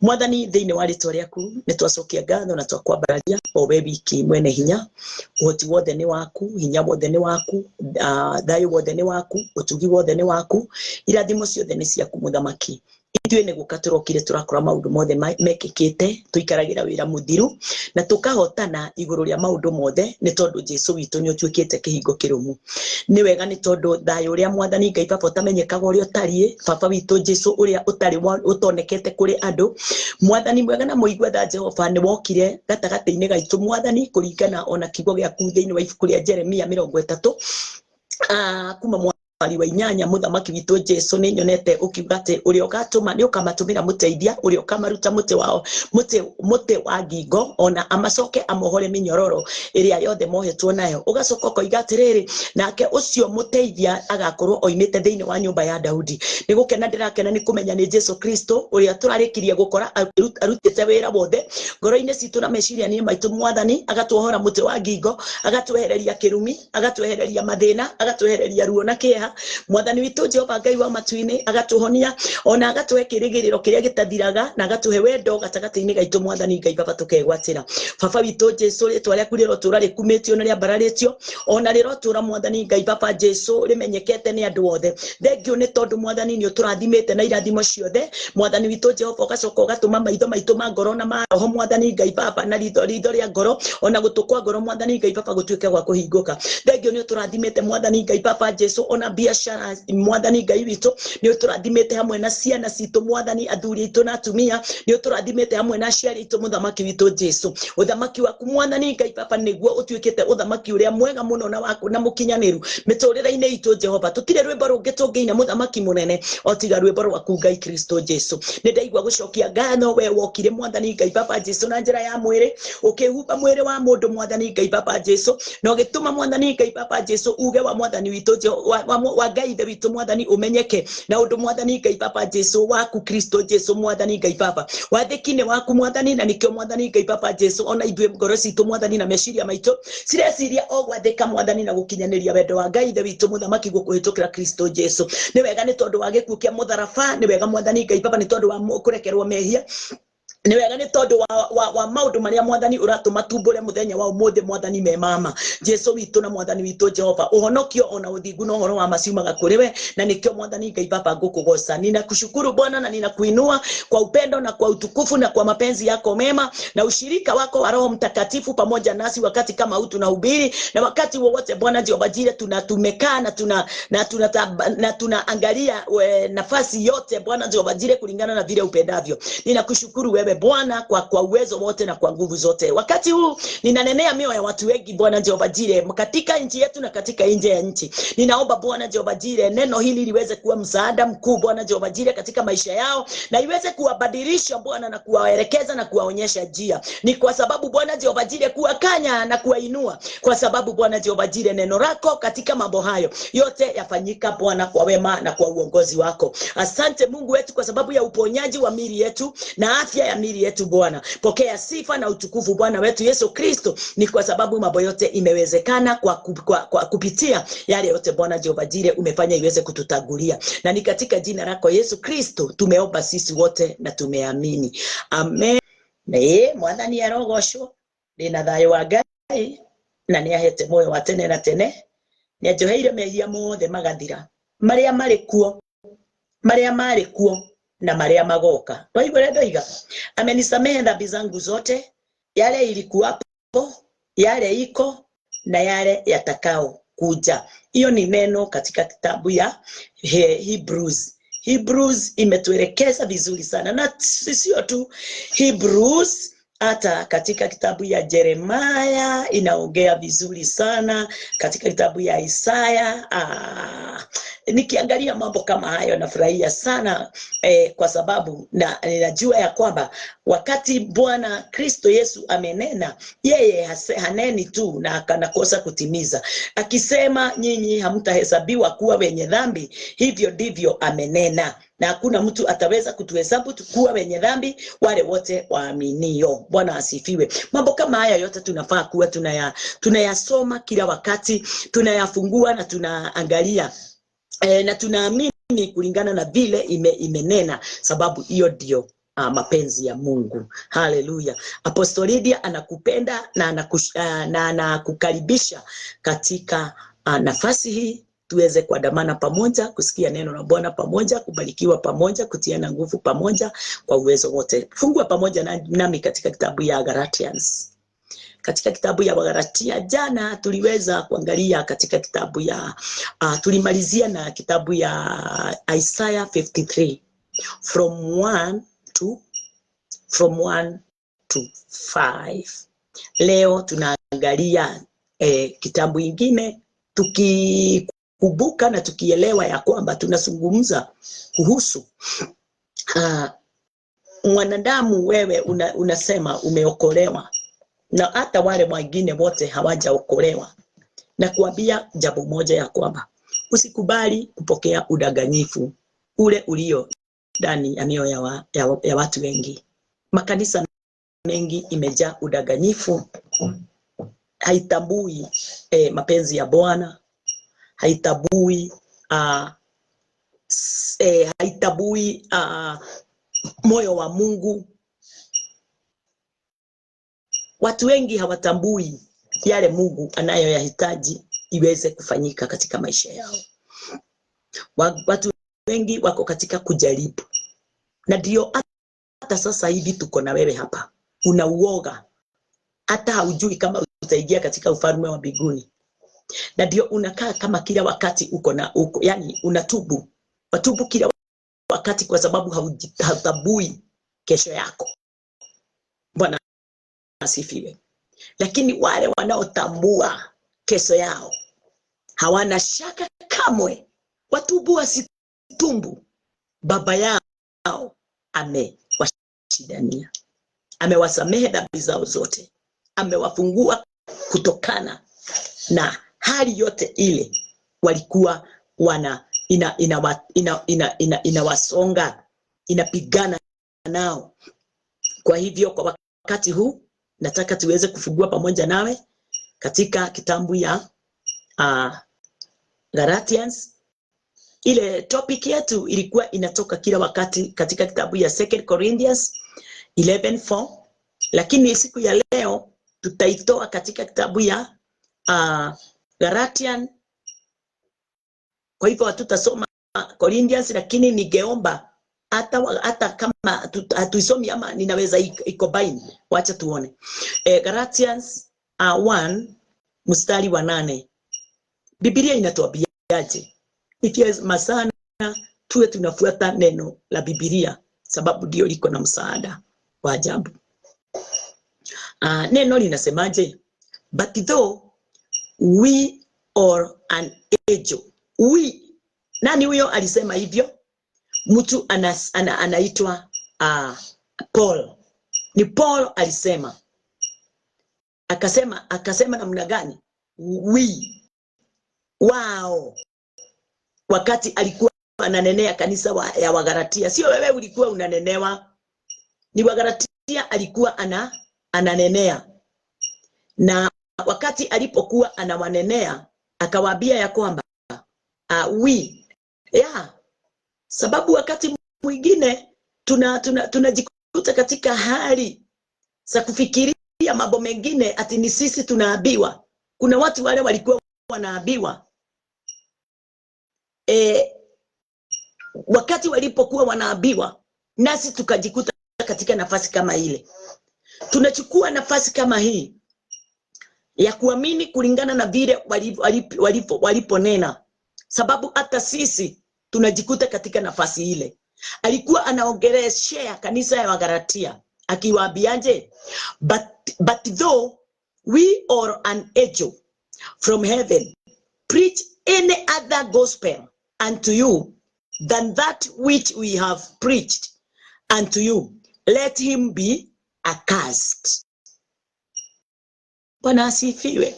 Mwathani thiini wa ritwa riaku nitwacokia ngatho na twakwambararia o we wiki mwene hinya. Uhoti wothe ni waku, hinya wothe ni waku, thayu wothe ni waku, utugi wothe ni waku, irathimo ciothe ni ciaku muthamaki. Ithuĩ nĩ gũka tũrokire tũrakora maũndũ mothe mekĩkĩte, tũikaragĩra wĩra mũthiru na tũkahotana igũrũ rĩa maũndũ mothe nĩ tondũ Jesu witũ nĩ ũtuĩkĩte kĩhingo kĩrũmu. Nĩ wega nĩ tondũ thayũ ũrĩa Mwathani Ngai Baba ũtamenyekaga ũrĩa ũtariĩ, Baba witũ Jesu ũrĩa ũtonekete kũrĩ andũ. Mwathani mwega na mũigua tha Jehova nĩ wokire gatagatĩ-inĩ gaitũ Mwathani, kũringana ona kiugo gĩaku thĩinĩ wa ibuku rĩa Jeremia 30 kuma mweri wa 8 muthamaki witũ Jesu nĩ nyonete ukiuga atĩ ũrĩa ũgatũma nĩ ũkamatumĩra mũteithia ũrĩa ũkamaruta mũtĩ wa ngingo ona amacoke amohore mĩnyororo ĩrĩa yothe mohetwo nayo. Ũgacoka ũkoiga atĩrĩrĩ, nake ũcio mũteithia agakorwo oimĩte thĩinĩ wa nyũmba ya Daudi. Nĩ gũkena ndĩrakena nĩ kũmenya nĩ Jesu Kristo ũrĩa tũrarĩkirie gũkora arutĩte wĩra wothe ngoro-inĩ citũ na meciria-inĩ maitũ Mwathani, agatuohora mũtĩ wa ngingo, agatwehereria kĩrumi, agatwehereria mathĩna, agatwehereria ruo na kĩeha. Mwathani witũ Jehova Ngai wa matu-inĩ agatuhonia ona agatũhe kĩrĩgĩrĩro kĩrĩa gĩtathiraga na agatũhe wendo gatagatĩ-inĩ gaitũ Mwathani Ngai Baba tũkegwatĩra. Baba witũ Jesu rĩtwa rĩaku rĩrotũra rĩkumĩtio na rĩambararĩtio ona rĩrotũra Mwathani Ngai Baba Jesu rĩmenyekete nĩ andũ othe. Thengio nĩ tondũ Mwathani nĩ ũtũrathimĩte na irathimo ciothe. Mwathani witũ Jehova ũgacoka ũgatũma maitho maitũ ma ngoro na ma roho Mwathani Ngai Baba na ritho rĩa ngoro ona gũtũkwa ngoro Mwathani Ngai Baba gũtuĩke gwa kũhingũka. Thengio nĩ ũtũrathimĩte Mwathani Ngai Baba Jesu ona biashara Mwathani Ngai witũ nĩ ũtũrathimĩte hamwe na ciana citũ Mwathani, athuri aitũ na atumia nĩ ũtũrathimĩte hamwe na aciari aitũ muthamaki witũ Jesu. Uthamaki waku Mwathani Ngai Baba nĩguo ũtuĩkĩte uthamaki ũrĩa mwega mũno na mũkinyanĩru mĩtũrĩre-inĩ itũ Jehova. Tũtirĩ rwĩmbo rũngĩ tũngĩina muthamaki mũnene o tiga rwĩmbo rwaku Ngai Kristo Jesu. Nĩ ndaigua gũcokia ngatho we wokire Mwathani Ngai Baba Jesu na njĩra ya mwĩrĩ, ũkĩhumba mwĩrĩ wa mũndũ Mwathani Ngai Baba Jesu na ũgĩtũma Mwathani Ngai Baba Jesu uge wa Mwathani witũ wa Ngai witũ Mwathani umenyeke na ũndũ Mwathani Ngai Baba Jesu waku Kristo Jesu Mwathani Ngai Baba wathĩki-inĩ waku Mwathani, na nĩkĩo Mwathani Ngai Baba Jesu ona ithuĩ ngoro citũ Mwathani na meciria maitũ cireciria o gwathĩka Mwathani na gũkinyanĩria wendo wa Ngai witũ muthamaki gũkũhĩtũkĩra Kristo Jesu. Nĩ wega nĩ tondũ wa gĩkuũ kĩa mũtharaba, nĩ wega Mwathani Ngai Baba nĩ tondũ wa kũrekerwo mehia, nĩ wega nĩ tondũ wa maũndũ marĩa Mwathani ũratũma tumbũre mũthenya wa ũmũthĩ Mwathani me mama Jesu witũ na Mwathani witũ Jehova. Ũhonokio ona ũthingu na ũhoro wa maciumaga kũrĩ we, na nĩkĩo Mwathani Ngai Baba ngũkũgoca. Ninakushukuru Bwana na ninakuinua kwa upendo na kwa utukufu na kwa mapenzi yako mema na ushirika wako wa Roho Mtakatifu pamoja nasi wakati kama huu tunahubiri, na wakati wowote Bwana Jehova Jire tumekaa na tunaangalia nafasi yote Bwana Jehova Jire kulingana na vile upendavyo. Ninakushukuru wewe Bwana kwa uwezo wote na kwa nguvu zote. Wakati huu ninanenea mioyo ya watu wengi Bwana Jehova Jire katika nchi yetu na katika nje ya nchi. Ninaomba Bwana Jehova Jire neno hili liweze kuwa msaada mkuu Bwana Jehova Jire katika maisha yao na iweze kuwabadilisha Bwana na kuwaelekeza na kuwaonyesha njia. Ni kwa sababu Bwana Jehova Jire kuwakanya na kuwainua, kwa sababu Bwana Jehova Jire neno lako katika mambo hayo yote yafanyika Bwana kwa wema na kwa uongozi wako. Asante Mungu wetu kwa sababu ya uponyaji wa miili yetu na afya ya miili yetu Bwana. Pokea sifa na utukufu Bwana wetu Yesu Kristo, ni kwa sababu mambo yote imewezekana kwa kupitia yale yote Bwana Jehova Jire umefanya iweze kututangulia, na ni katika jina lako Yesu Kristo tumeomba sisi wote na tumeamini, amen. Mwathani arogocwo, ndina thayo wa Ngai na nĩ ahete moyo wa tene na tene, nĩ anjoheire mehia mothe magathira marĩa marĩ kuo na marĩa magoka. Waigua ndoiga amenisamehe dhambi zangu zote, yale ilikuwapo, yale iko na yale yatakao kuja. Hiyo ni neno katika kitabu ya Hebrews imetuelekeza vizuri sana, na sio tu Hebrews, hata katika kitabu ya Jeremiah inaongea vizuri sana, katika kitabu ya Isaya. Nikiangalia mambo kama hayo nafurahia sana kwa sababu ninajua ya kwamba wakati Bwana Kristo Yesu amenena, yeye haneni tu na akanakosa kutimiza. Akisema nyinyi hamtahesabiwa kuwa wenye dhambi, hivyo ndivyo amenena, na hakuna mtu ataweza kutuhesabu kuwa wenye dhambi wale wote waaminio. Bwana asifiwe. Mambo kama haya yote tunafaa kuwa tunayasoma kila wakati, tunayafungua na tunaangalia na tunaamini kulingana na vile imenena, sababu hiyo ndio mapenzi ya Mungu. Haleluya. Apostle Lydia anakupenda na anakukaribisha katika nafasi hii tuweze kuandamana pamoja, kusikia neno la Bwana pamoja, kubarikiwa pamoja, kutiana nguvu pamoja kwa uwezo wote. Fungua pamoja nami katika kitabu ya Galatians. Katika kitabu ya Wagalatia, jana tuliweza kuangalia katika kitabu ya tulimalizia na kitabu ya Isaiah 53 from 1 to 5. Leo tunaangalia kitabu ingine, tukikumbuka na tukielewa ya kwamba tunazungumza kuhusu mwanadamu. Wewe unasema umeokolewa, na hata wale wengine wote hawajaokolewa, na kuambia jambo moja ya kwamba usikubali kupokea udanganyifu ule ulio ndani ya mioyo ya watu wengi. Makanisa mengi imejaa udanganyifu, haitambui mapenzi ya Bwana, haitambui moyo wa Mungu. Watu wengi hawatambui yale Mungu anayoyahitaji iweze kufanyika katika maisha yao. Watu wengi wako katika kujaribu, na ndio hata sasa hivi tuko na wewe hapa, unauoga, hata haujui kama utaingia katika ufalme wa mbinguni, na ndio unakaa kama kila wakati yani unatubu, watubu kila wakati, kwa sababu hautambui kesho yako. Bwana asifiwe. Lakini wale wanaotambua kesho yao hawana shaka kamwe, watubu wasitumbu. Baba yao amewashidania, amewasamehe dhambi zao zote, amewafungua kutokana na hali yote ile walikuwa inawasonga, inapigana nao. Kwa hivyo kwa wakati huu nataka tuweze kufungua pamoja nawe katika kitabu ya Galatians. Ile topic yetu ilikuwa inatoka kila wakati katika kitabu ya 2 Corinthians 11:4, lakini siku ya leo tutaitoa katika kitabu ya Galatian. Kwa hivyo hatutasoma Corinthians, lakini ningeomba hata kama hatuisomi ama ninaweza ikombine, wacha tuone. Galatians 1 mstari wa 8. Biblia inatuambiaje? Ikiwa sana tuwe tunafuata neno la Biblia, sababu ndio liko na msaada wa ajabu. Neno linasemaje? But though we are an angel. We, nani huyo alisema hivyo? Mtu anaitwa Paul. Ni Paul alisema. Akasema namna gani? We. Wow. Wakati alikuwa ananenea kanisa ya Wagalatia. Sio wewe ulikuwa unanenewa, ni Wagalatia alikuwa ananenea. Na wakati alipokuwa anawanenea akawaambia ya kwamba we, yeah, sababu wakati mwingine tunajikuta katika hali za kufikiria mambo mengine ati ni sisi tunaambiwa. Kuna watu wale walikuwa wanaambiwa wakati walipokuwa wanaambiwa, nasi tukajikuta katika nafasi kama ile. Tunachukua nafasi kama hii ya kuamini kulingana na vile waliponena, sababu hata sisi tunajikuta katika nafasi ile. Alikuwa anaongeleshea kanisa ya Wagalatia akiwaambiaje? But though we are an angel from heaven preach any other gospel unto you than that which we have preached unto you, let him be accursed. Bwana asifiwe.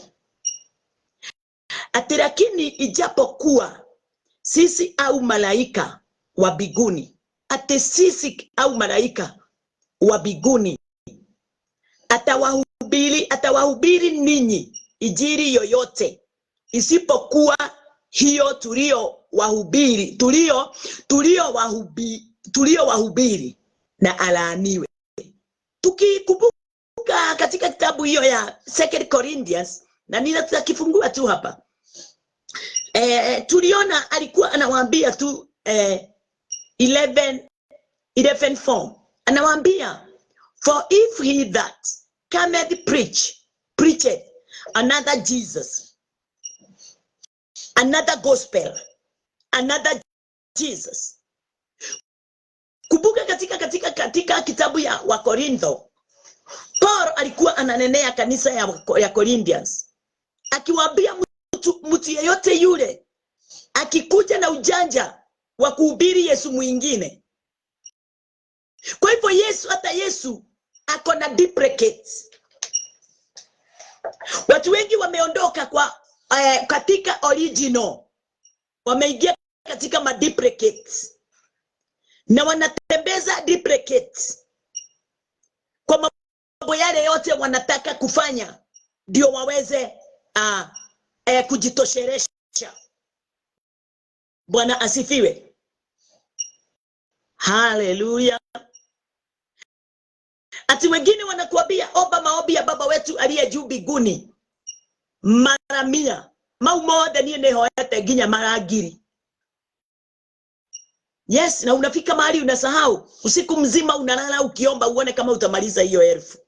Ati lakini ijapokuwa sisi au malaika wa mbinguni, ati sisi au malaika wa mbinguni atawahubiri ninyi injili yoyote isipokuwa hiyo tulio wahubiri na alaaniwe. Tukikumbuka katika kitabu hiyo ya 2 Corinthians, na nitakifungua tu hapa, tuliona alikuwa anawaambia tu 11 form, anawaambia, for if he that cometh preacheth another Jesus, another gospel, another Jesus. Kumbuka katika kitabu ya Wakorintho, Paul alikuwa ananenea kanisa ya Corinthians, akiwaambia mtu yeyote yule akikuja na ujanja wa kuhubiri Yesu mwingine. Kwa hivyo hata Yesu ako na duplicates. Watu wengi wameondoka katika original, wameingia katika duplicates, na wanatembeza duplicates kwa mambo yale yote wanataka kufanya ndio waweze kujitoshelesha. Bwana asifiwe. Haleluya. Ati wengine wanakuambia omba maombi ya Baba wetu aliye juu mbinguni mara 100, mau mothe nie nihoete nginya mara 1000. Yes, na unafika mahali unasahau, usiku mzima unalala ukiomba uone kama utamaliza hiyo 1000.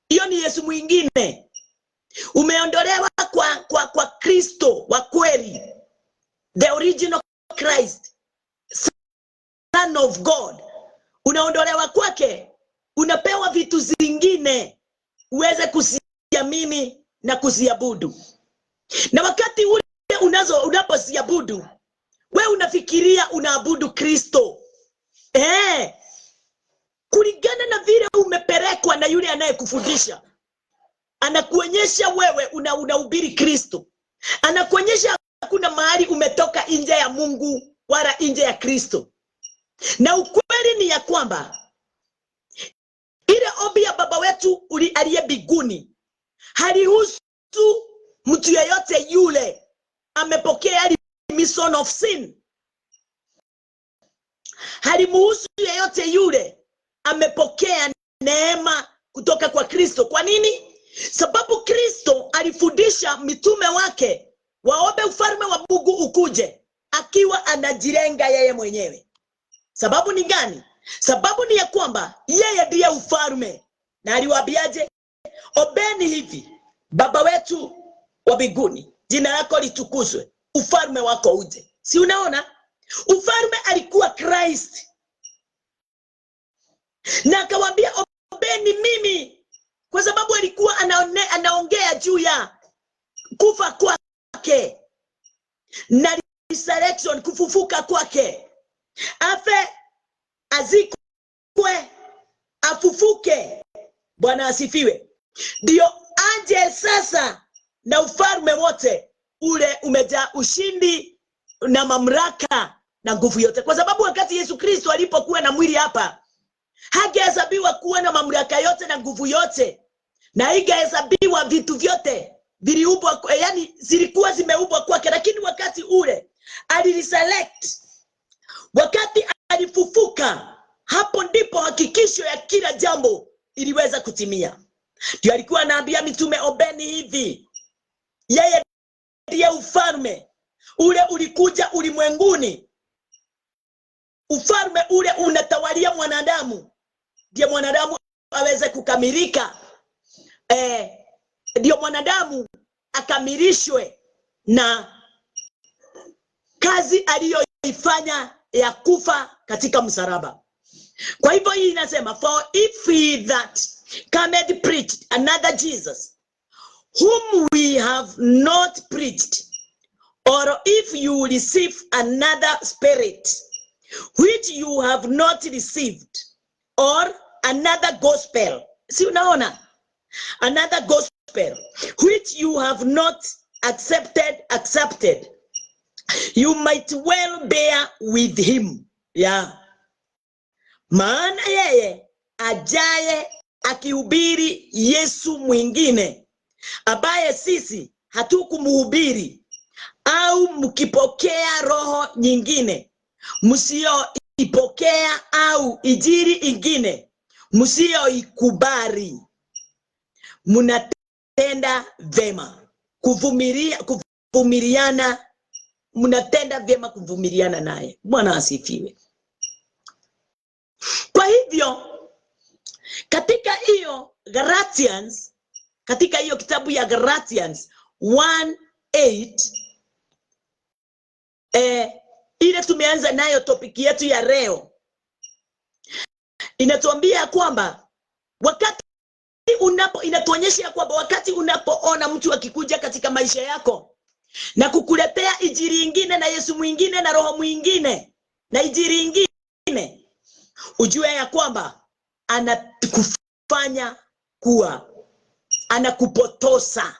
Hiyo ni Yesu mwingine. Umeondolewa kwa Kristo wa kweli, the original Christ, Son of God. Unaondolewa kwake, unapewa vitu zingine uweze kusiamini na kuziabudu. Na wakati ule unaposiabudu, wewe unafikiria unaabudu Kristo. Kulingana na vile umepelekwa na yule anayekufundisha. Anakuonyesha wewe unahubiri Kristo. Anakuonyesha hakuna mahali umetoka nje ya Mungu wala nje ya Kristo. Na ukweli ni ya kwamba ile ombi ya Baba wetu aliye mbinguni halihusu mtu yeyote yule amepokea remission of sin. Halimuhusu yeyote yule amepokea neema kutoka kwa Kristo. Kwa nini? Sababu Kristo alifundisha mitume wake waombe ufalme wa Mungu ukuje, akiwa anajilenga yeye mwenyewe. Sababu ni gani? Sababu ni ya kwamba yeye ndiye ufalme. Na aliwaambiaje? Ombeni hivi: Baba wetu wa mbinguni, jina lako litukuzwe, ufalme wako uje. Si unaona? Ufalme alikuwa Christ. Na akawaambia ombeni mimi, kwa sababu alikuwa anaongea juu ya kufa kwake na resurrection, kufufuka kwake. Afe, azikwe, afufuke. Bwana asifiwe. Ndio aje sasa na ufalme wote ule umejaa ushindi na mamlaka na nguvu yote. Kwa sababu wakati Yesu Kristo alipokuwa na mwili hapa, hagehesabiwa kuwa na mamlaka yote na nguvu yote, na hagehesabiwa vitu vyote viliumbwa, yani zilikuwa zimeumbwa kwake. Lakini wakati ule aliselect, wakati alifufuka, hapo ndipo hakikisho ya kila jambo iliweza kutimia. Ndio alikuwa anaambia mitume, ombeni hivi: yeye ndiye ufalme ule ulikuja ulimwenguni. Ufalme ule unatawalia mwanadamu, ndio mwanadamu aweze kukamilika. Ndio mwanadamu akamilishwe na kazi aliyoifanya ya kufa katika msalaba. Kwa hivyo hii inasema, for if he that cometh preached another Jesus, whom we have not preached, or if you receive another spirit, which you have not received, or another gospel. Si unaona? Another gospel, which you have not accepted, you might well bear with him. Yeah. Maana yeye ajaye akihubiri Yesu mwingine, ambaye sisi hatukumuhubiri, au mkipokea roho nyingine msio mnayoipokea au injili ingine msioikubali, mnatenda vema kuvumiliana, mnatenda vyema kuvumiliana naye. Bwana asifiwe. Kwa hivyo katika hiyo Galatians, katika hiyo kitabu ya Galatians 1:8, ile tumeanza nayo topiki yetu ya leo, inatuambia kwamba inatuonyesha kwamba wakati unapoona mtu akikuja katika maisha yako na kukuletea injili ingine na Yesu mwingine na roho mwingine na injili ingine, ujue ya kwamba anakufanya kuwa, anakupotosa,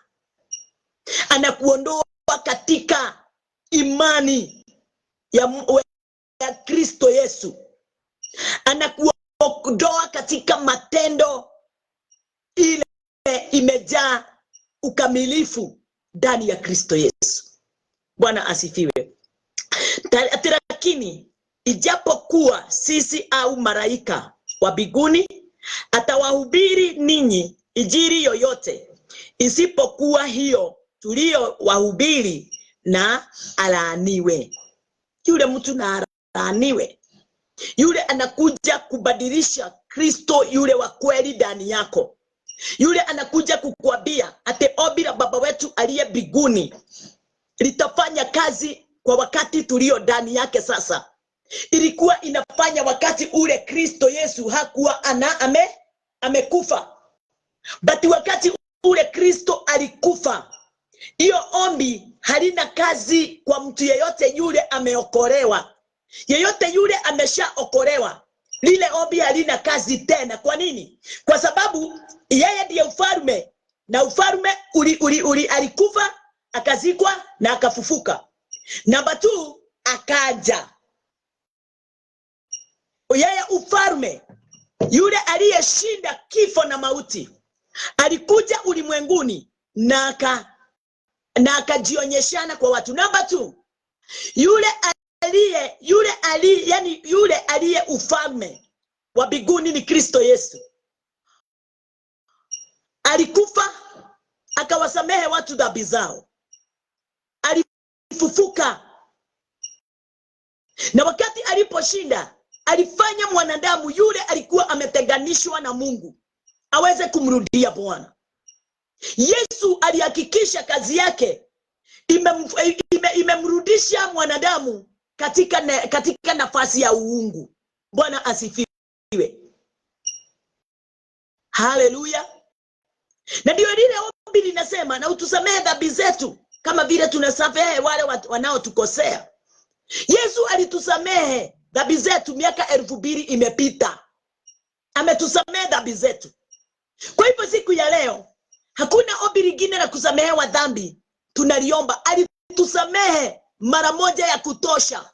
anakuondoa katika imani ya Kristo Yesu, anakuondoa katika matendo ile imejaa ukamilifu ndani ya Kristo Yesu. Bwana asifiwe. Lakini ijapokuwa sisi au malaika wa mbinguni atawahubiri ninyi injili yoyote isipokuwa hiyo tulio wahubiri, na alaaniwe. Yule mtu na alaaniwe, yule anakuja kubadilisha Kristo yule wa kweli ndani yako. Yule anakuja kukuambia ate ombi la Baba wetu aliye mbinguni litafanya kazi kwa wakati tulio ndani yake sasa. Ilikuwa inafanya wakati ule Kristo Yesu hakuwa amekufa. But wakati ule Kristo alikufa, hiyo ombi halina kazi kwa mtu yeyote yule ameokolewa. Yeyote yule ameshaokolewa, lile ombi halina kazi tena. Kwa nini? Kwa sababu yeye ndiye ufalme, na ufalme alikufa, akazikwa na akafufuka. Namba 2, akaja. Yeye ufalme, yule aliyeshinda kifo na mauti, alikuja ulimwenguni na akajionyeshana kwa watu. Namba 2, yule aliye ufalme wa mbinguni ni Kristo Yesu. Alikufa akawasamehe watu dhambi zao, alifufuka, na wakati aliposhinda alifanya mwanadamu yule alikuwa ametenganishwa na Mungu aweze kumrudia Bwana. Yesu alihakikisha kazi yake imemrudisha mwanadamu katika nafasi ya uungu. Bwana asifiwe. Haleluya. Na ndio lile ombi linasema, na utusamehe dhambi zetu kama vile tunasamehe wale wanaotukosea. Yesu alitusamehe dhambi zetu miaka 2000 imepita. Ametusamehe dhambi zetu. Kwa hivyo siku ya leo hakuna ombi lingine la kusamehewa dhambi tunaliomba. Alitusamehe mara moja ya kutosha.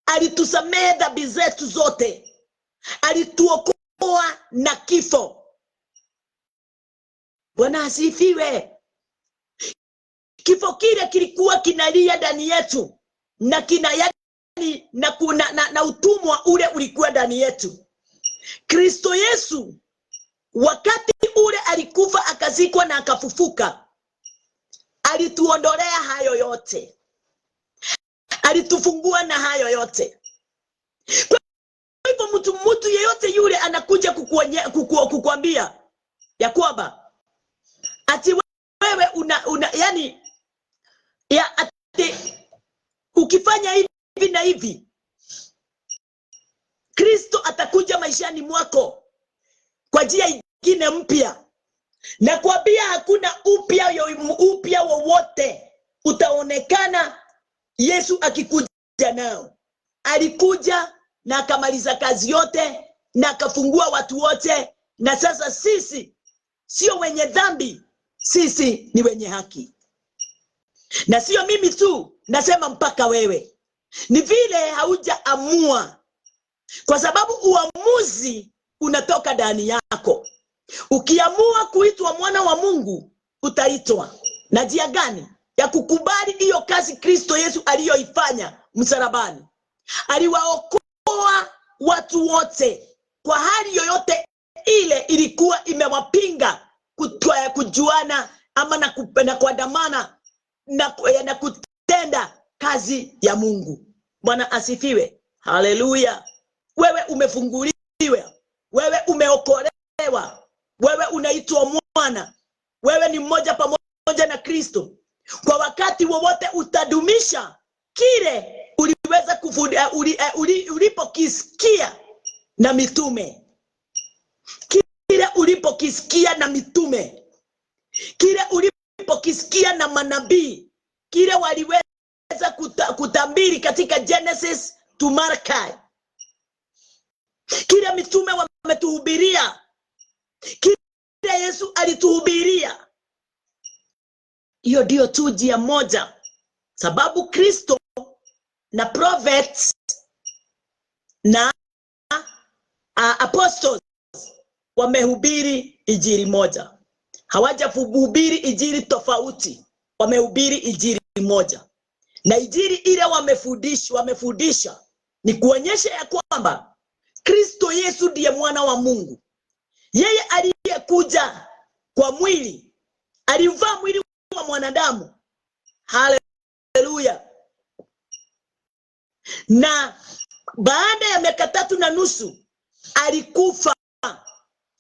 Alitusamehe dhambi zetu zote. Alituokoa na kifo. Bwana asifiwe. Kifo kile kilikuwa kinalia ndani yetu na na utumwa ule ulikuwa ndani yetu. Kristo Yesu wakati ule alikufa, akazikwa na akafufuka, alituondolea hayo yote, alitufungua na hayo yote. Kwa hivyo mtu yeyote yule anakuja kukuambia ya kwamba ati wewe ati ukifanya hivi na hivi Kristo atakuja maishani mwako kwa njia ingine mpya, na kuambia hakuna upya wowote utaonekana Yesu akikuja nao. Alikuja na akamaliza kazi yote na akafungua watu wote, na sasa sisi sio wenye dhambi, sisi ni wenye haki. Na sio mimi tu nasema, mpaka wewe. Ni vile haujaamua, kwa sababu uamuzi unatoka ndani yako. Ukiamua kuitwa mwana wa Mungu, utaitwa na njia gani? ya kukubali hiyo kazi Kristo Yesu aliyoifanya msalabani. Aliwaokoa watu wote kwa hali yoyote ile ilikuwa imewapinga kujuana ama na kuandamana na kutenda kazi ya Mungu. Bwana asifiwe. Haleluya. Wewe umefunguliwa, wewe umeokolewa, wewe unaitwa mwana, wewe ni mmoja pamoja na Kristo. Kwa wakati wowote utadumisha kile uliweza ulipokisikia na mitume, kile ulipokisikia na mitume, kile ulipokisikia na manabii, kile waliweza kutambiri katika Genesis to Malachi, kile mitume wametuhubiria, kile Yesu alituhubiria. Hiyo ndio tu njia moja, sababu Kristo na prophets na apostles wamehubiri injili moja. Hawajafuhubiri injili tofauti, wamehubiri injili moja. Na injili ile wamefundisha ni kuonyesha ya kwamba Kristo Yesu ndiye mwana wa Mungu. Yeye aliyekuja kwa mwili, alivaa mwili wa mwanadamu. Haleluya. Na baada ya miaka 3.5 alikufa,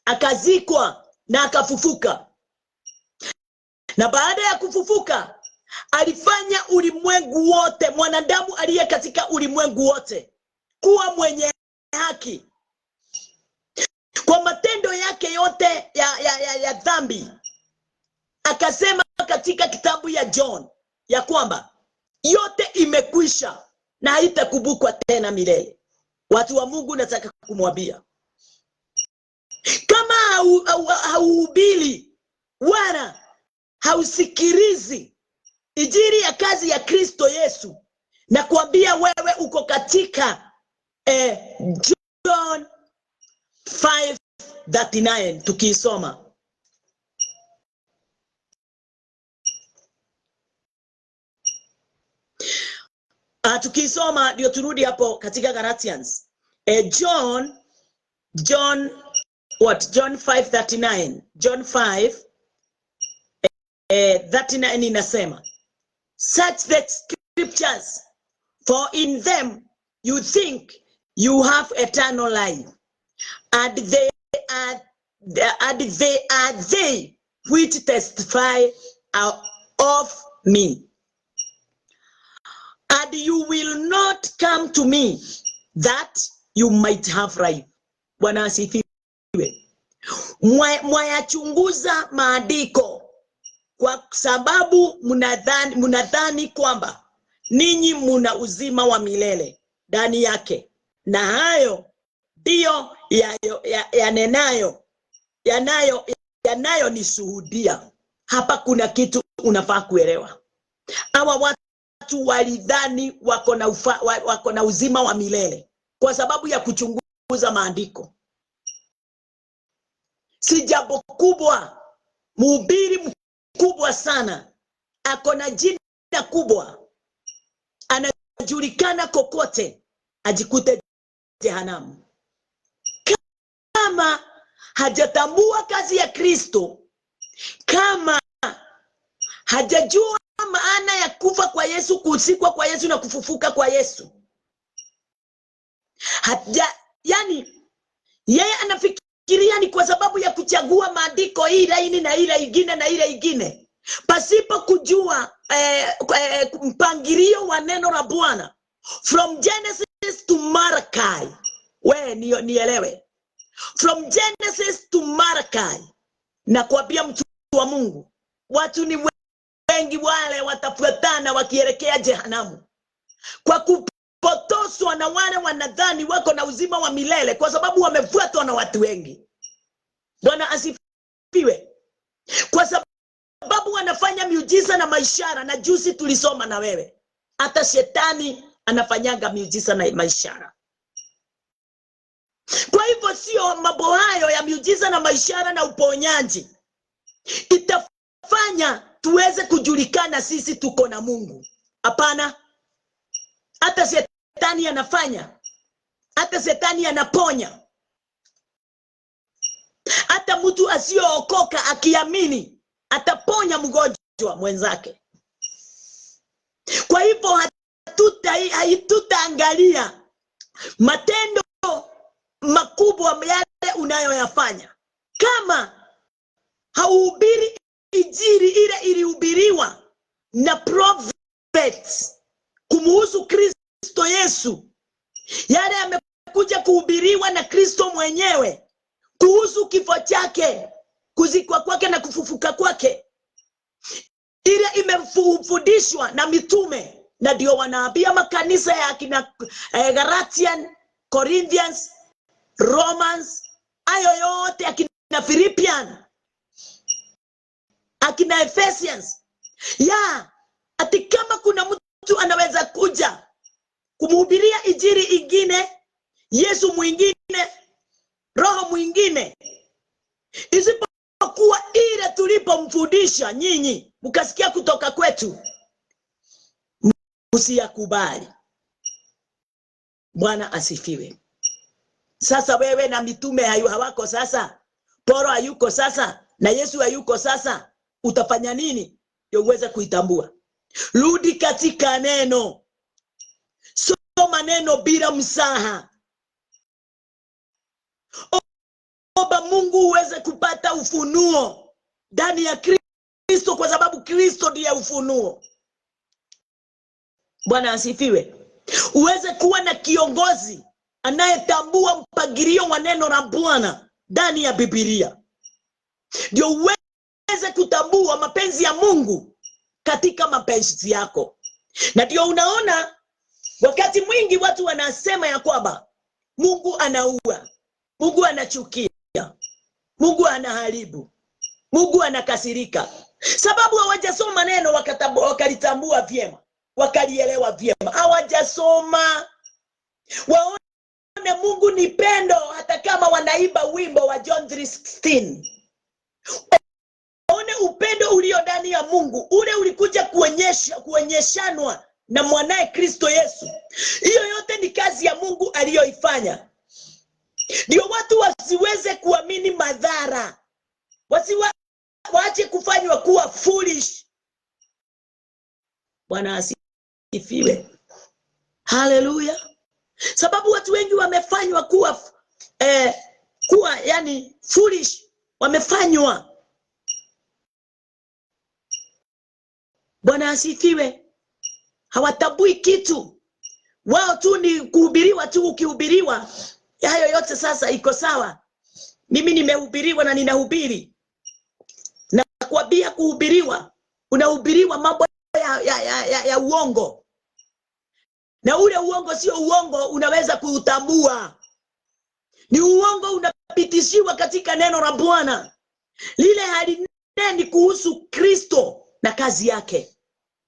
akazikwa na akafufuka. Na baada ya kufufuka alifanya ulimwengu wote, mwanadamu aliye katika ulimwengu wote, kuwa mwenye haki kwa matendo yake yote ya dhambi. Akasema katika kitabu ya John ya kwamba yote imekwisha na haitakumbukwa tena milele. Watu wa Mungu, nataka kumwambia, kama hauhubiri wala hausikilizi injili ya kazi ya Kristo Yesu, na kuambia wewe uko katika John 5:39 tukisoma. Tukisoma ndio turudi hapo katika Galatians. John 5:39. John 5:39 inasema, such the scriptures, for in them you think you have eternal life, and they are they which testify of me. And you will not come to me that you might have life. Bwana asifiwe. Mwayachunguza maandiko kwa sababu mnadhani kwamba ninyi muna uzima wa milele ndani yake, na hayo ndio yanayo nishuhudia. Hapa kuna kitu unafaa kuelewa. Hawa watu walidhani wako na uzima wa milele kwa sababu ya kuchunguza maandiko. Si jambo kubwa. Mhubiri mkubwa sana, ako na jina kubwa, anajulikana kokote, ajikute jehanamu. Kama hajatambua kazi ya Kristo, kama hajajua maana ya kufa kwa Yesu, kuzikwa kwa Yesu na kufufuka kwa Yesu, yani yeye anafikiria ni kwa sababu ya kuchagua maandiko hii laini na ile ingine na ile ingine, pasipo kujua mpangilio wa neno la Bwana from Genesis to Malachi. Nielewe, from Genesis to Malachi. Na kuambia mtu wa Mungu, watu ni wengi wale watafuatana wakielekea jehanamu kwa kupotoswa na wale wanadhani wako na uzima wa milele, kwa sababu wamefuatwa na watu wengi. Bwana asifiwe. Kwa sababu wanafanya miujiza na maishara, na juzi tulisoma na wewe, hata shetani anafanyanga miujiza na maishara. Kwa hivyo sio mambo hayo ya miujiza na maishara na uponyaji itafanya tuweze kujulikana sisi tuko na Mungu. Hapana. Hata shetani anafanya. Hata shetani anaponya. Hata mtu asiyookoka akiamini ataponya mgonjwa mwenzake. Kwa hivyo hatutaangalia matendo makubwa yale unayoyafanya. Kama hauhubiri injili ile ilihubiriwa na prophets kumuhusu Kristo Yesu, yale amekuja kuhubiriwa na Kristo mwenyewe kuhusu kifo chake, kuzikwa kwake na kufufuka kwake, ile imefundishwa na mitume, na ndio wanaambia makanisa ya akina Galatian, Corinthians, Romans, ayo yote, akina Philippians, akina Ephesians. Ati kama kuna mtu anaweza kuja kumhubiria injili ingine, Yesu mwingine, roho mwingine, isipokuwa ile tulipomfundisha nyinyi mkasikia kutoka kwetu, msiyakubali. Bwana asifiwe. Sasa wewe na mitume hawako sasa, Paulo hayuko sasa, na Yesu hayuko sasa, utafanya nini ndio uweze kuitambua? Rudi katika neno. Soma neno bila msaha. Omba Mungu uweze kupata ufunuo ndani ya Kristo, kwa sababu Kristo ndiye ufunuo. Bwana asifiwe. Uweze kuwa na kiongozi anayetambua mpangilio wa neno la Bwana ndani ya Biblia, ndio uweze kutambua mapenzi ya Mungu katika mapenzi yako. Na ndio unaona wakati mwingi watu wanasema ya kwamba Mungu anaua, Mungu anachukia, Mungu anaharibu, Mungu anakasirika, sababu hawajasoma neno wakalitambua vyema, wakalielewa vyema. Hawajasoma. Waone Mungu ni pendo, hata kama wanaimba wimbo wa John 3:16. Waone upendo ulio ndani ya Mungu, ule ulikuja kuonyeshanwa na mwanae Kristo Yesu. Hiyo yote ni kazi ya Mungu aliyoifanya. Ndio watu wasiweze kuamini madhara, waache kufanywa kuwa foolish. Bwana asifiwe. Haleluya. Sababu watu wengi wamefanywa kuwa yani foolish, wamefanywa. Bwana asifiwe. Hawatambui kitu. Wao tu ni kuhubiriwa tu, ukihubiriwa hayo yote sasa iko sawa. Mimi nimehubiriwa na ninahubiri. Na kuambia kuhubiriwa, unahubiriwa mambo ya uongo. Na ule uongo sio uongo unaweza kuutambua. Ni uongo unapitishiwa katika neno la Bwana. Lile halineni kuhusu Kristo na kazi yake.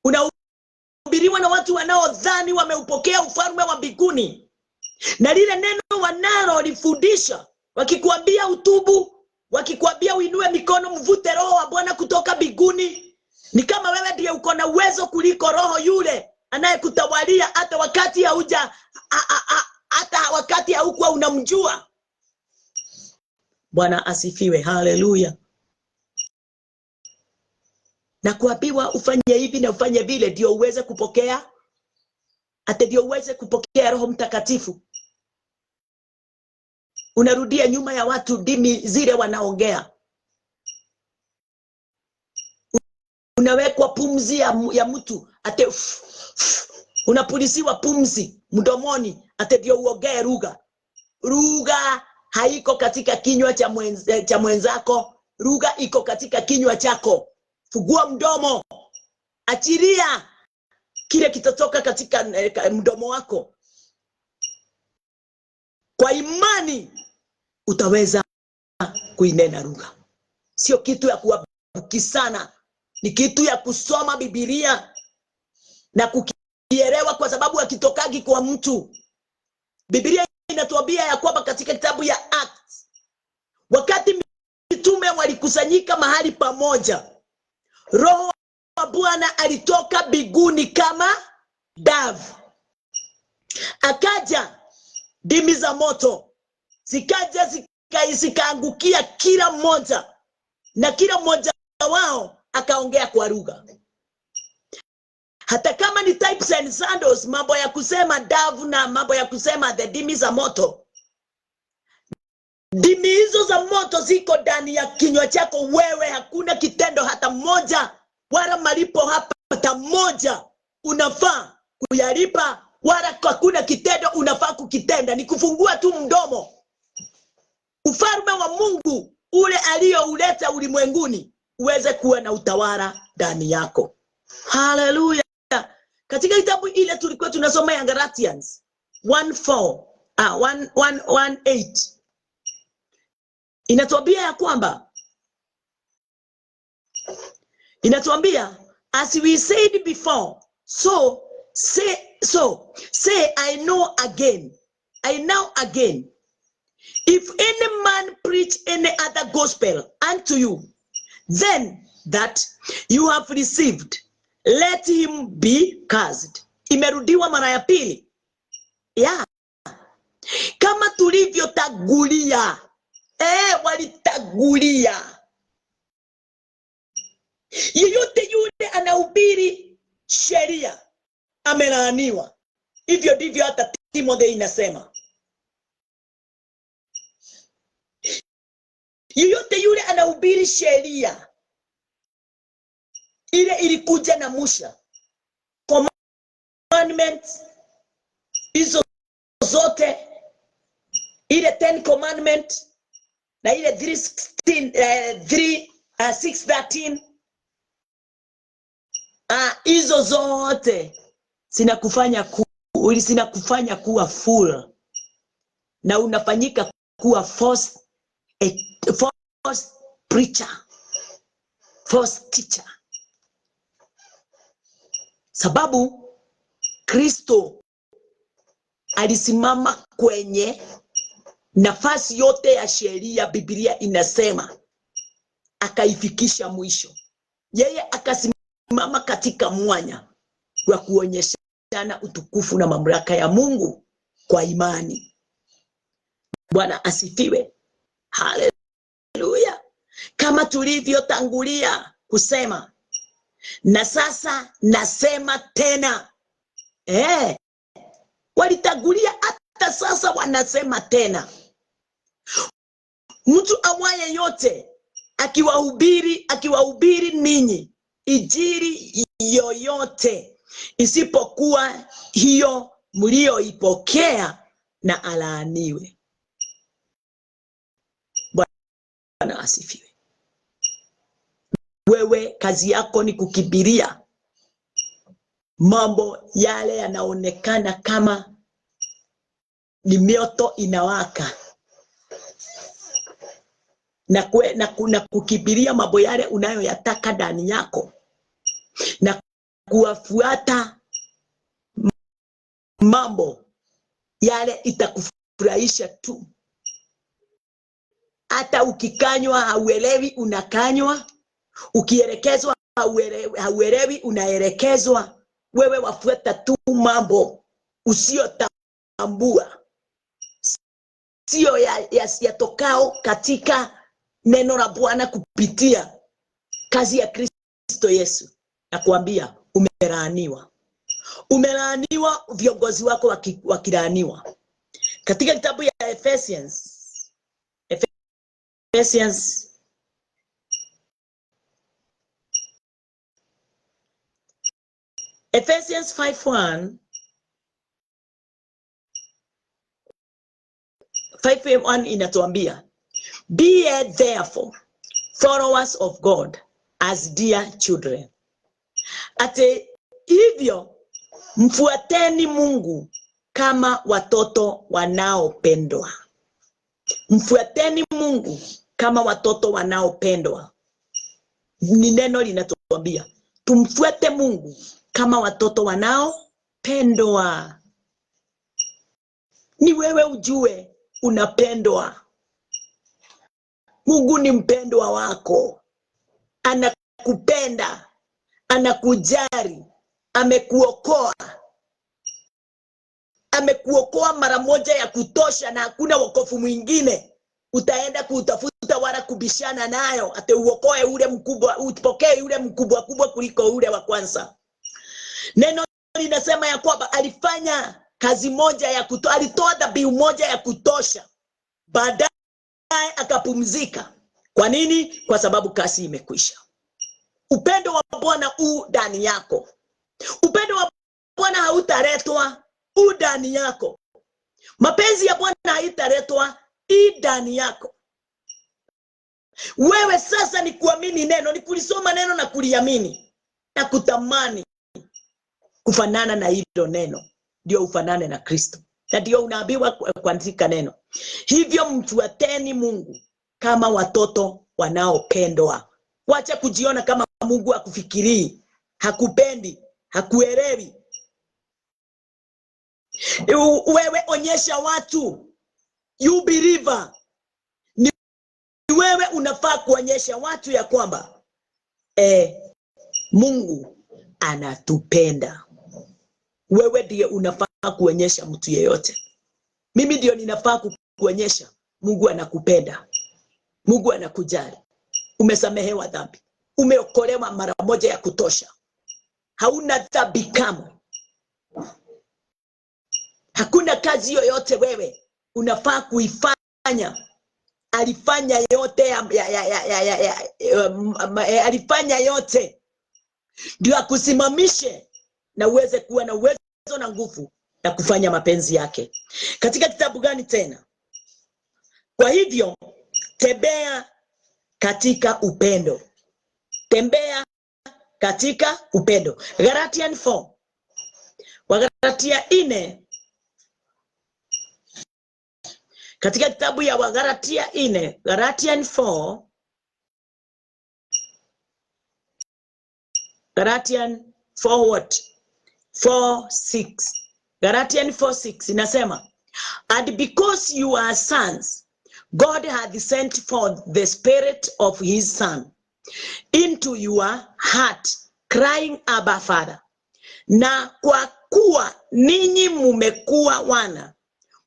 Unahubiriwa na watu wanaodhani wameupokea ufalme wa mbinguni. Na lile neno wanalolifundisha, wakikuambia utubu, wakikuambia uinue mikono mvute roho wa Bwana kutoka mbinguni, ni kama wewe ndiye uko na uwezo kuliko roho yule anayekutawalia, hata wakati wakati haukuwa unamjua. Bwana asifiwe. Haleluya. Na kuambiwa ufanye hivi na ufanye vile ndio uweze kupokea, hata ndio uweze kupokea Roho Mtakatifu. Unarudia nyuma ya watu dini zile wanaongea. Unawekwa pumzi ya mtu, ate unapulisiwa pumzi mdomoni, ate ndio uongee lugha. Lugha haiko katika kinywa cha mwenzako, lugha iko katika kinywa chako. Fungua mdomo, achilia kile kitatoka katika mdomo wako. Kwa imani utaweza kuinena lugha. Sio kitu ya kuambukizana, ni kitu ya kusoma Biblia na kukielewa, kwa sababu hakitokagi kwa mtu. Biblia inatuambia ya kwamba katika kitabu ya Acts, wakati mitume walikusanyika mahali pamoja, Roho wa Bwana alitoka biguni kama davu. Akaja ndimi za moto, zikaja zikaangukia kila mmoja, na kila mmoja wao akaongea kwa lugha. Hata kama ni types and sandals, mambo ya kusema davu na mambo ya kusema the ndimi za moto, ndimi hizo za moto ziko ndani ya kinywa chako wewe. Hakuna kitendo hata moja wala malipo hata moja unafaa kuyalipa, wala hakuna kitendo unafaa kukitenda. Ni kufungua tu mdomo. Ufalme wa Mungu ule aliyouleta ulimwenguni uweze kuwa na utawala ndani yako. Hallelujah. Katika kitabu ile tulikuwa tunasoma ya Galatians 1:8 inatuambia ya kwamba, inatuambia, as we said before, so say I now again, if any man preach any other gospel unto you then that you have received, let him be cursed. Imerudiwa mara ya pili. Kama tulivyotagulia, walitagulia. Yeyote yule anahubiri sheria amelaaniwa. Hivyo ndivyo hata Timotheo inasema. Yeyote yule anahubiri sheria ile ilikuja na Musa, commandments hizo zote, ile 10 commandment na ile 6:13, hizo zote zinakufanya kuwa full, na unafanyika kuwa false preacher, false teacher. Sababu Kristo alisimama kwenye nafasi yote ya sheria, Biblia inasema, akaifikisha mwisho. Yeye akasimama katika mwanya wa kuonyeshana utukufu na mamlaka ya Mungu kwa imani. Bwana asifiwe. Haleluya. Kama tulivyotangulia kusema, na sasa nasema tena. Walitangulia, hata sasa wanasema tena. Mtu awaye yote akiwahubiri ninyi injili yoyote isipokuwa hiyo mlioipokea, na alaaniwe. Bwana asifiwe. Wewe kazi yako ni kukibiria mambo yale yanaonekana kama ni mioto inawaka, na kukibiria mambo yale unayoyataka ndani yako, na kuwafuata mambo yale itakufurahisha tu. Hata ukikanywa hauelewi unakanywa, ukielekezwa hauelewi unaelekezwa. Wewe wafuata tu mambo usiyotambua, sio yatokao katika neno la Bwana kupitia kazi ya Kristo Yesu. Nakuambia umelaaniwa. Umelaaniwa, viongozi wako wakilaaniwa. Katika kitabu ya Ephesians 5:1 inatuambia, be ye therefore followers of God as dear children. Ate hivyo mfuateni Mungu kama watoto wanaopendwa. Mfuateni Mungu kama watoto wanaopendwa. Ni neno linatuambia tumfuate Mungu kama watoto wanaopendwa. Ni wewe ujue unapendwa. Mungu ni mpendwa wako. Anakupenda. anakujali, amekuokoa. Amekuokoa mara moja ya kutosha, na hakuna wokovu mwingine utaenda kutafuta wala kubishana nayo ate uokoe ule mkubwa, upokee ule mkubwa kuliko ule wa kwanza. Neno linasema ya kwamba alifanya kazi moja ya kutosha, alitoa dhabihu moja ya kutosha, baadaye akapumzika. Kwa nini? Kwa sababu kazi imekwisha. Upendo wa Bwana ndani yako. Upendo wa Bwana hautaletwa ndani yako. Mapenzi ya Bwana haitaletwa ndani yako. Wewe sasa ni kuamini neno, ni kulisoma neno na kuliamini na kutamani kufanana na hilo neno, ndio ufanane na Kristo. Na ndio unaambiwa kuandika neno. Hivyo mfuateni Mungu kama watoto wanaopendwa. Wacha kujiona kama Mungu akufikirii, hakupendi, hakuelewi. Wewe onyesha watu, you believer, ni wewe unafaa kuonyesha watu ya kwamba Mungu anatupenda. Wewe ndiye unafaa kuonyesha mtu yeyote. Mimi ndio ninafaa kuonyesha Mungu anakupenda. Mungu anakujali. Umesamehewa dhambi. Umeokolewa mara moja ya kutosha. Hauna dhambi kamwe. Hakuna kazi yoyote wewe unafaa kuifanya. Alifanya yote alifanya yote ndio akusimamishe na uweze kuwa na uwezo na nguvu na kufanya mapenzi yake. Katika kitabu gani tena? Kwa hivyo tembea katika upendo. Tembea katika upendo. Galatian 4. Wagalatia 4. Katika kitabu ya Wagalatia 4, Galatian 4. Galatian 4 what? 4:6. Galatian 4:6 inasema, and because you are sons, God hath sent forth the Spirit of his Son into your heart, crying, Abba, Father. Na kwa kuwa ninyi mumekuwa wana,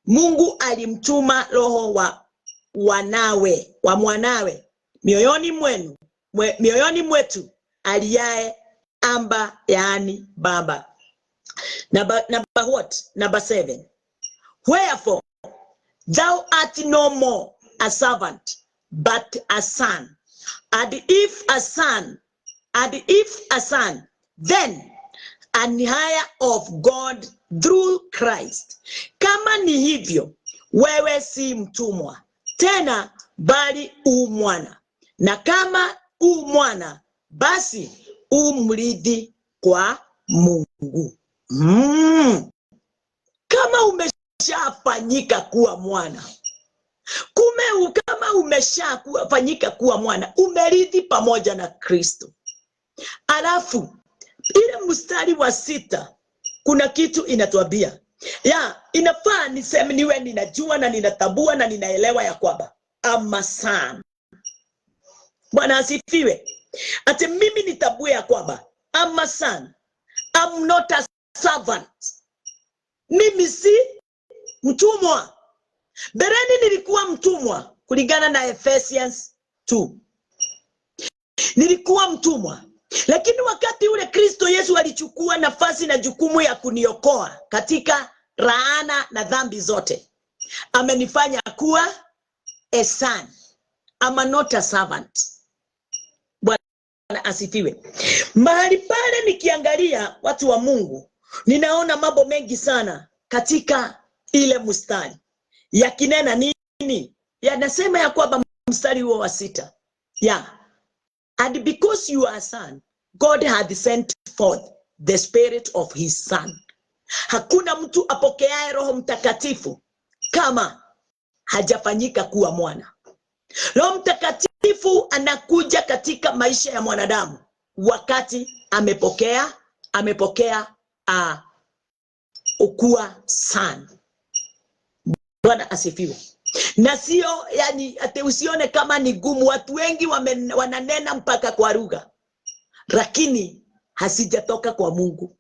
Mungu alimtuma roho wa mwanawe mioyoni mwetu, aliaye Amba, yaani Baba. Number what? Number 7. Wherefore thou art no more a servant, but a son. And if a son, then an heir of God through Christ. Kama ni hivyo, wewe si mtumwa tena, bali u mwana. Na kama u mwana, basi u mrithi kwa Mungu. Kama umeshafanyika kuwa mwana, kama umeshafanyika kuwa mwana, umerithi pamoja na Kristo. Alafu ile mstari wa 6 kuna kitu inatuambia. Inafaa niseme niwe ninajua na ninatambua na ninaelewa ya kwamba ama son. Bwana asifiwe. Ate mimi nitambue ya kwamba ama son. I'm not a servant. Mimi si mtumwa. Bereni nilikuwa mtumwa kulingana na Ephesians 2. Nilikuwa mtumwa. Lakini wakati ule Kristo Yesu alichukua nafasi na jukumu ya kuniokoa katika laana na dhambi zote, amenifanya kuwa a son. I'm not a servant. Bwana asifiwe. Mahali pale nikiangalia watu wa Mungu, ninaona mambo mengi sana katika ile mstari. Yakinena nini? Yanasema ya kwamba mstari huo wa 6. And because you are a son, God had sent forth the Spirit of his Son. Hakuna mtu apokeaye Roho Mtakatifu kama hajafanyika kuwa mwana. Roho Mtakatifu anakuja katika maisha ya mwanadamu wakati amepokea ukuwa son. Bwana asifiwe. Na sio ate usione kama ni gumu. Watu wengi wananena mpaka kwa lugha, lakini hasijatoka kwa Mungu.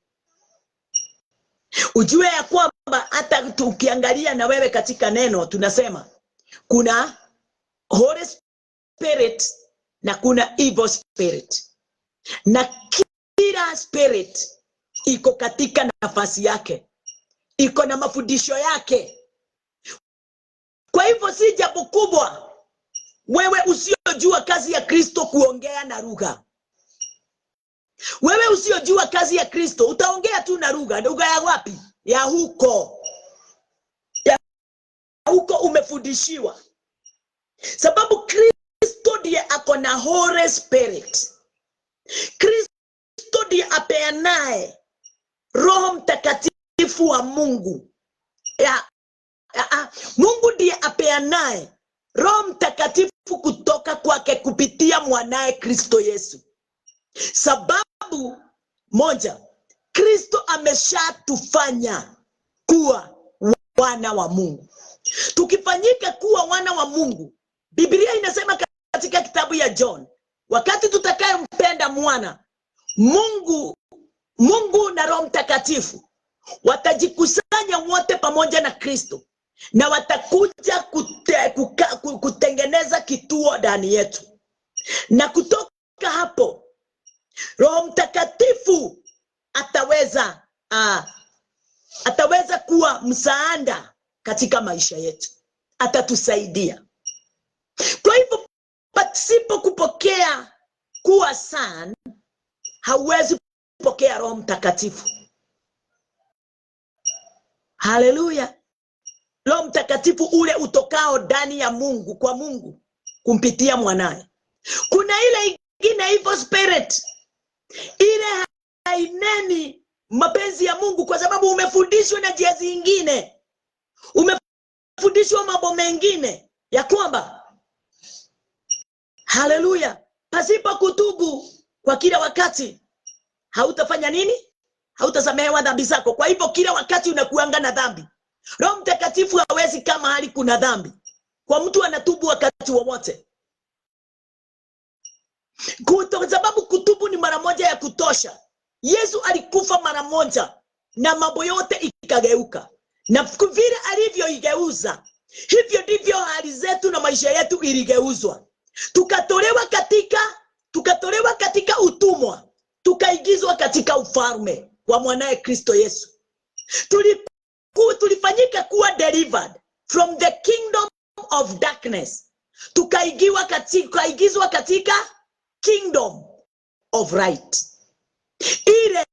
Ujue ya kwamba hata tukiangalia na wewe katika neno tunasema kuna Holy Spirit na kuna evil spirit, na kila spirit iko katika nafasi yake, iko na mafundisho yake. Kwa hivyo si jambo kubwa wewe usiojua kazi ya Kristo kuongea na lugha. Wewe usiojua kazi ya Kristo utaongea tu na lugha. Lugha ya wapi? Ya huko. Ya huko umefundishiwa. Sababu Kristo ndiye ako na Holy Spirit. Kristo ndiye apeanaye Roho Mtakatifu wa Mungu. Mungu ndiye apeanaye Roho Mtakatifu kutoka kwake kupitia mwanae Kristo Yesu. Sababu moja, Kristo ameshatufanya kuwa wana wa Mungu. Tukifanyika kuwa wana wa Mungu, Biblia inasema katika kitabu ya John, wakati tutakayempenda mwana, Mungu na Roho Mtakatifu watajikusanya wote pamoja na Kristo, na watakuja kutengeneza kituo ndani yetu. Na kutoka hapo Roho Mtakatifu ataweza kuwa msaada katika maisha yetu, atatusaidia. Kwa hivyo pasipo kupokea kuwa son, hauwezi kupokea Roho Mtakatifu. Haleluya. Roho Mtakatifu ule utokao ndani ya Mungu, kwa Mungu kumpitia mwanae. Kuna ile ingine evil spirit, ile haineni mapenzi ya Mungu, kwa sababu umefundishwa na njia zingine, umefundishwa mambo mengine ya kwamba, haleluya, pasipo kutubu kwa kila wakati hautafanya nini? Hautasamehewa dhambi zako. Kwa hivyo kila wakati unakuanga na dhambi. Roho Mtakatifu hawezi kama hali kuna dhambi. Kwa mtu anatubu wakati wowote. Kwa sababu kutubu ni mara moja ya kutosha. Yesu alikufa mara moja na mambo yote ikageuka. Na vile alivyoigeuza, hivyo ndivyo hali zetu na maisha yetu iligeuzwa. Tukatolewa katika utumwa, tukaingizwa katika ufalme wa mwanae Kristo Yesu. Tulifanyika kuwa delivered from the kingdom of darkness, tukaingizwa katika kingdom of light. Ile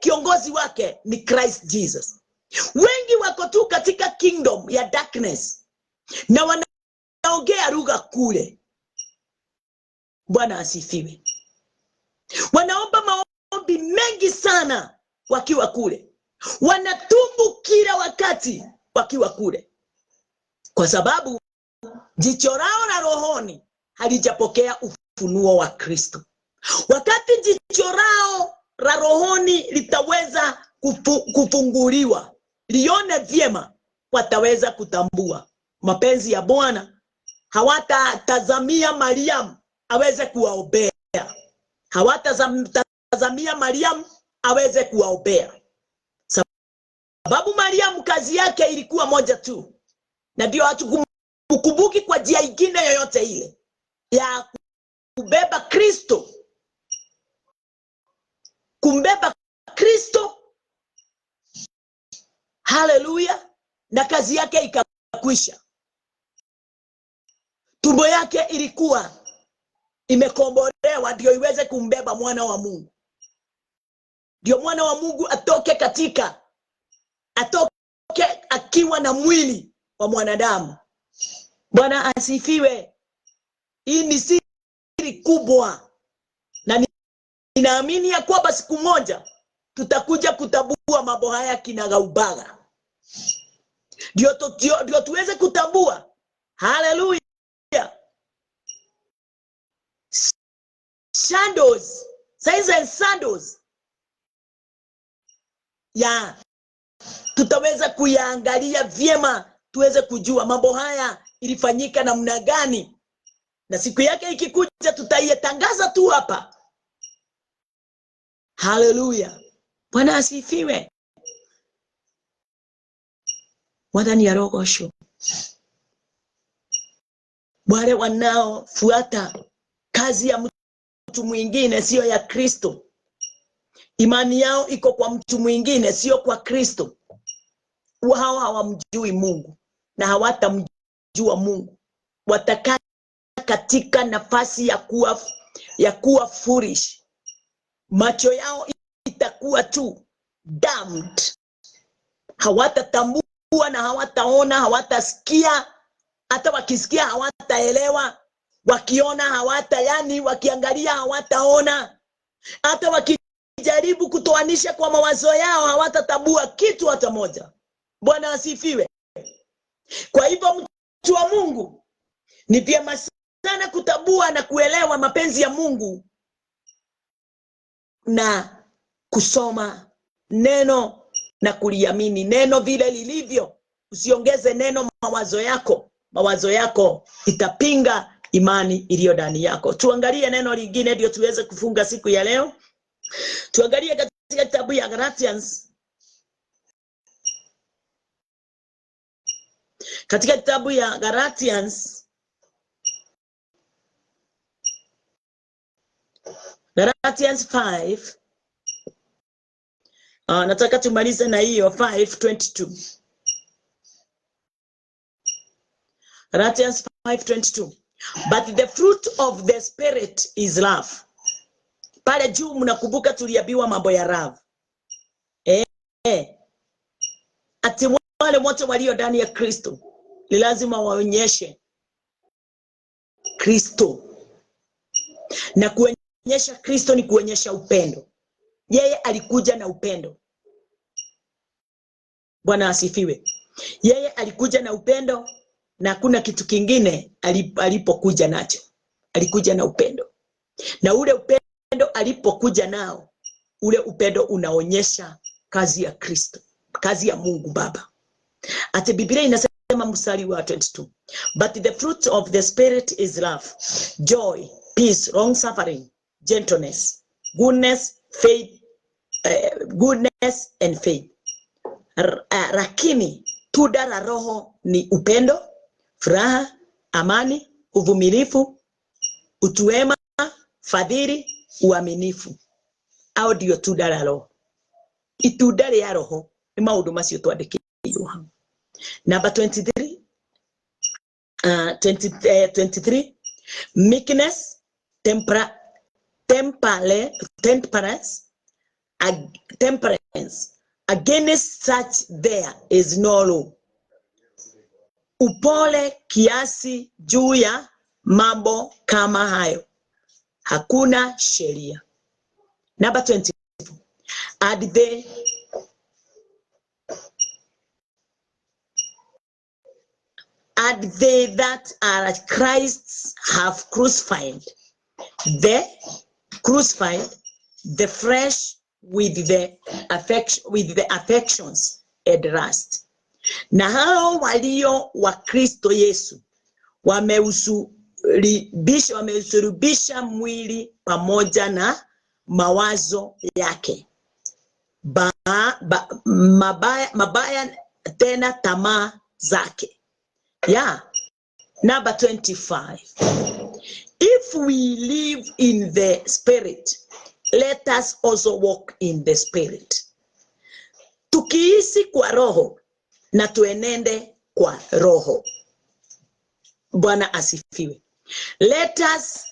kiongozi wake ni Christ Jesus. Wengi wako tu katika kingdom ya darkness na wanaongea lugha kule. Bwana asifiwe. Wanaomba maombi mengi sana wakiwa kule. Wanatumbu kila wakati wakiwa kule, kwa sababu jicho lao la rohoni halijapokea ufunuo wa Kristo. Wakati jicho lao la rohoni litaweza kufunguliwa, lione vyema, wataweza kutambua mapenzi ya Bwana. Hawatatazamia Mariam aweze kuwaombea. Hawatatazamia Mariam aweze kuwaombea. Sababu Mariam kazi yake ilikuwa moja tu, na ndio hatukumbuki kwa njia nyingine yoyote ile, ya kubeba Kristo. Kumbeba Kristo. Haleluya. Na kazi yake ikakwisha. Tumbo yake ilikuwa imekombolewa ndio iweze kumbeba mwana wa Mungu. Ndio mwana wa Mungu atoke akiwa na mwili wa mwanadamu. Bwana asifiwe. Hii ni siri kubwa, na ninaamini ya kwamba siku moja tutakuja kutambua mambo haya kinagaubaga. Ndio tuweze kutambua. Haleluya. Shadows, signs and shadows. Tutaweza kuyaangalia vyema, tuweze kujua mambo haya ilifanyika namna gani, na siku yake ikikuja tutaitangaza tu hapa. Haleluya. Bwana asifiwe. Mwathani arogocwo. Wale wanaofuata kazi ya mtu mwingine sio ya Kristo. Imani yao iko kwa mtu mwingine sio kwa Kristo. Wao hawamjui Mungu na hawatamjua Mungu. Watakaa katika nafasi ya kuwa foolish. Macho yao itakuwa tu damned. Hawatatambua na hawataona, hawatasikia. Hata wakisikia hawataelewa, wakiona wakiangalia hawataona. Hata wakijaribu kutoanisha kwa mawazo yao hawatatambua kitu hata moja. Bwana asifiwe. Kwa hivyo mtu wa Mungu, ni vyema sana kutambua na kuelewa mapenzi ya Mungu na kusoma neno na kuliamini neno vile lilivyo. Usiongeze neno mawazo yako itapinga imani iliyo ndani yako. Tuangalie neno lingine ndio tuweze kufunga siku ya leo. Tuangalie katika kitabu ya Galatians. Katika kitabu ya Galatians 5. Nataka tumalize na hiyo 5:22. Galatians 5:22. But the fruit of the Spirit is love. Pale juu mnakumbuka tuliambiwa mambo ya love. Ati wale wote walio ndani ya Kristo ni lazima waonyeshe Kristo. Na kuonyesha Kristo ni kuonyesha upendo. Yeye alikuja na upendo. Bwana asifiwe. Yeye alikuja na upendo na hakuna kitu kingine alipokuja nacho. Alikuja na upendo. Na ule upendo alipokuja nao, ule upendo unaonyesha kazi ya Kristo, kazi ya Mungu Baba. Ati Biblia inasema mstari wa 22. But the fruit of the Spirit is love, joy, peace, long suffering, gentleness, goodness, faith, goodness and faith. Lakini tunda la Roho ni upendo, furaha, amani, uvumilivu, utu wema, fadhili, uaminifu. Au ndio tunda la Roho. Itunda la Roho ni maundu macio twandikirwo hau. Number 23. 23. Meekness, temperance. Against such there is no law. Upole kiasi juu ya mambo kama hayo hakuna sheria. Number 24. And they that are Christ's have crucified the flesh with the affections and lust. Na hao walio wa Kristo Yesu wameusulubisha mwili pamoja na mawazo yake mabaya tena tamaa zake. Number 25. If we live in the Spirit, let us also walk in the Spirit. Tukiishi kwa Roho na tuenende kwa Roho. Bwana asifiwe. Let us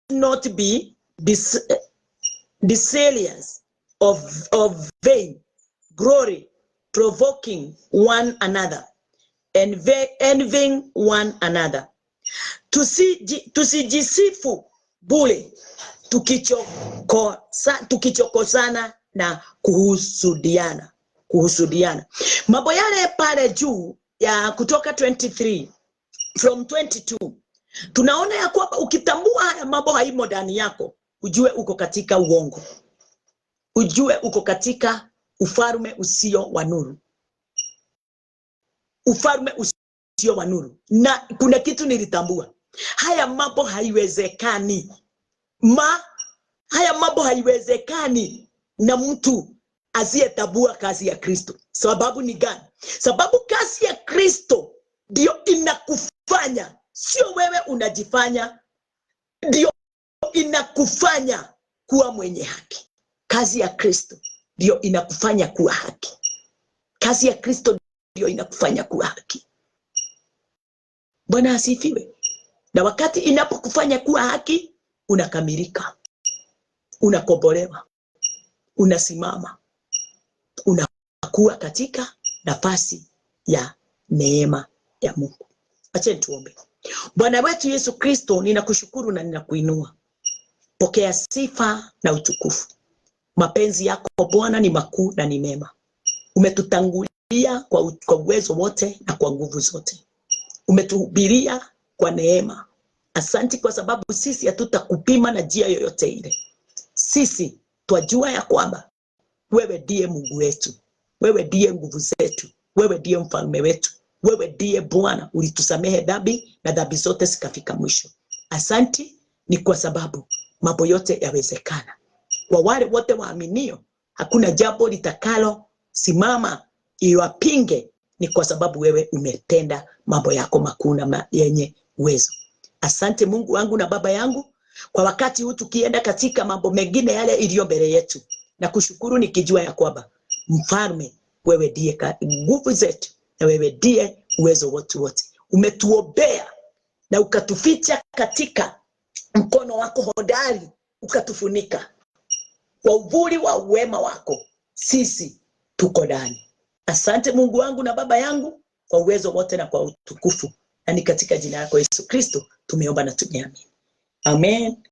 not be desirous of vain glory, provoking one another and envying one another. Tusijisifu bure, tukichokosana na kuhusudiana. Mambo yale pale juu ya Kutoka 23 from 22. Tunaona ya kwamba ukitambua haya mambo haimo ndani yako, ujue uko katika uongo. Ujue uko katika ufalme usio wa nuru. Ufalme usio wa nuru. Na kuna kitu nilitambua. Haya mambo haiwezekani haya mambo haiwezekani na mtu asiyetabua kazi ya Kristo. Sababu ni gani? Sababu kazi ya Kristo ndio inakufanya, sio wewe unajifanya, ndio inakufanya kuwa mwenye haki. Kazi ya Kristo ndio inakufanya kuwa haki. Kazi ya Kristo ndio inakufanya kuwa haki. Bwana asifiwe. Na wakati inapokufanya kuwa haki, unakamilika, unakombolewa, unasimama, unakuwa katika nafasi ya neema ya Mungu. Acha tuombe. Bwana wetu Yesu Kristo, ninakushukuru na ninakuinua. Pokea sifa na utukufu. Mapenzi yako Bwana ni makuu na ni mema. Umetutangulia kwa uwezo wote na kwa nguvu zote. Umetuhubiria kwa neema. Asanti kwa sababu sisi hatutakupima na njia yoyote ile. Sisi twajua ya kwamba wewe ndiye Mungu wetu. Wewe ndiye nguvu zetu. Wewe ndiye mfalme wetu. Wewe ndiye Bwana, ulitusamehe dhambi na dhambi zote zikafika mwisho. Asanti ni kwa sababu mambo yote yawezekana. Kwa wale wote waaminio, hakuna jambo litakalo simama iwapinge, ni kwa sababu wewe umetenda mambo yako makuu na yenye uwezo. Asante Mungu wangu na Baba yangu, kwa wakati huu tukienda katika mambo mengine yale iliyo mbele yetu, na kushukuru nikijua ya kwamba mfalme, wewe ndiye nguvu zetu na wewe ndiye uwezo wote. Umetuombea na ukatuficha katika mkono wako hodari, ukatufunika kwa uvuli wa wema wako. Sisi tuko ndani. Asante Mungu wangu na Baba yangu, kwa uwezo wote na kwa utukufu, na ni katika jina lako Yesu Kristo tumeomba na tumeamini. Amen.